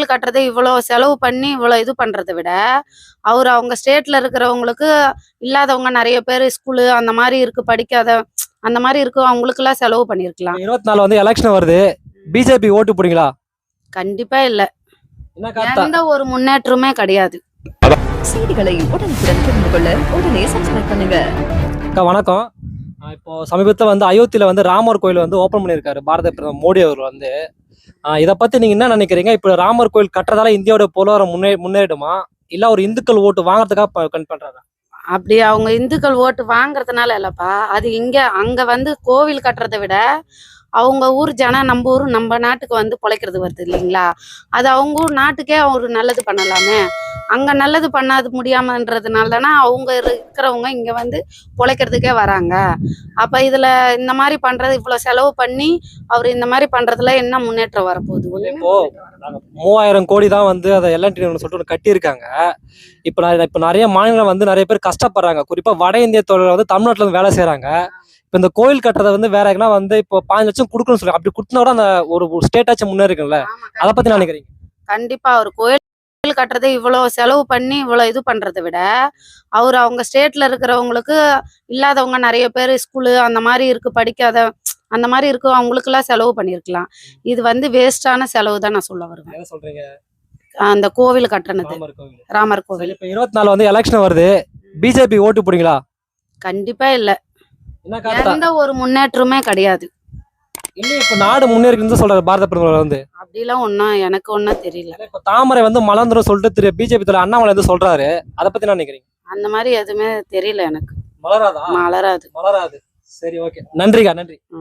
கோவில் கட்டுறது இவ்வளோ செலவு பண்ணி இவ்வளோ இது பண்றதை விட அவங்க ஸ்டேட்ல இருக்கிறவங்களுக்கு இல்லாதவங்க நிறைய பேர் ஸ்கூலு அந்த மாதிரி இருக்கு, படிக்காத அந்த மாதிரி இருக்கு, அவங்களுக்கெல்லாம் செலவு பண்ணியிருக்கலாம். 24 வந்து எலெக்ஷன் வருது, பிஜேபி ஓட்டு போடுங்களா? கண்டிப்பா இல்ல, என்ன காரணம்? எந்த ஒரு முன்னேற்றமே கிடையாது. செய்திகளை உடனுக்குடன் தெரிந்து கொள்ள உடனே சப்ஸ்கிரைப் பண்ணுங்க. அக்கா வணக்கம். இப்போ சமீபத்தில் வந்து அயோத்தியில வந்து ராமர் கோயில் வந்து ஓப்பன் பண்ணியிருக்காரு பாரத பிரதமர் மோடி அவர் வந்து. இதை பத்தி நீங்க என்ன நினைக்கிறீங்க? இப்போ ராமர் கோயில் கட்டுறதால இந்தியாவோட பொருளாதாரம் முன்னேறிடுமா, இல்ல ஒரு இந்துக்கள் ஓட்டு வாங்குறதுக்காக பண்றாங்க? அப்படி அவங்க இந்துக்கள் ஓட்டு வாங்குறதுனால இல்லப்பா, அது அங்க வந்து கோவில் கட்டுறதை விட அவங்க ஊர் ஜனம் நம்ம ஊர் நம்ம நாட்டுக்கு வந்து பொழைக்கிறது வருது இல்லைங்களா, அது அவங்க ஊர் நாட்டுக்கே ஒரு நல்லது பண்ணலாமே. அங்க நல்லது பண்ணாது முடியாமன்றதுனால தானே அவங்க இருக்கிறவங்க இங்க வந்து பொழைக்கிறதுக்கே வராங்க. அப்ப இதுல இந்த மாதிரி பண்றது, இவ்வளவு செலவு பண்ணி அவர் இந்த மாதிரி பண்றதுல என்ன முன்னேற்றம் வரப்போகுது? இப்போ 3000 கோடி தான் வந்து அதை எல்என்டி சொல்லிட்டு ஒன்று கட்டியிருக்காங்க. இப்போ நிறைய மாநிலம் வந்து நிறைய பேர் கஷ்டப்படுறாங்க. குறிப்பா வட இந்திய தொழில் வந்து தமிழ்நாட்டுல வந்து வேலை செய்யறாங்க. இப்போ இந்த கோயில் கட்டுறதை வந்து வேற எங்கன்னா வந்து இப்போ 5 லட்சம் கொடுக்கணும்னு சொல்லி அப்படி கொடுத்தா கூட அந்த ஒரு ஸ்டேட்டாச்சும் முன்னேறிக்கும்ல, அதை பத்தி நான் நினைக்கிறீங்க? கண்டிப்பா ஒரு கோயில் கட்டுறது இவ்வளவு செலவு பண்ணி இவ்வளவு இது பண்றதை விட அவங்க ஸ்டேட்ல இருக்கிறவங்களுக்கு இல்லாதவங்க நிறைய பேர் ஸ்கூலு அந்த மாதிரி இருக்கு, படிக்காத அந்த மாதிரி இருக்கு, அவங்களுக்கெல்லாம் செலவு பண்ணியிருக்கலாம். இது வந்து வேஸ்டான செலவு தான் நான் சொல்ல வருவேன். என்ன சொல்றீங்க? அந்த கோவில் கட்டுறது, ராமர் கோவில். இப்போ 24 வந்து எலெக்ஷன் வருது, பிஜேபி ஓட்டு போடுங்களா? கண்டிப்பா இல்ல, என்ன காரணம்? எந்த ஒரு முன்னேற்றமே கிடையாது. இல்ல இப்ப நாடு முன்னேறிக்குன்னு சொல்றாரு பாரத பிரதமர் வந்து. அப்படிலாம் எனக்கு ஒன்னும் தெரியல. இப்ப தாமரை வந்து மலர்ந்துரும் சொல்லிட்டு பிஜேபி தலைவர் அண்ணாமலை வந்து சொல்றாரு, அதை பத்தி என்ன நினைக்கிறீங்க? அந்த மாதிரி எதுவுமே தெரியல எனக்கு. மலராதா? மலராது. மலராது. சரி, ஓகே, நன்றிக்கா, நன்றி.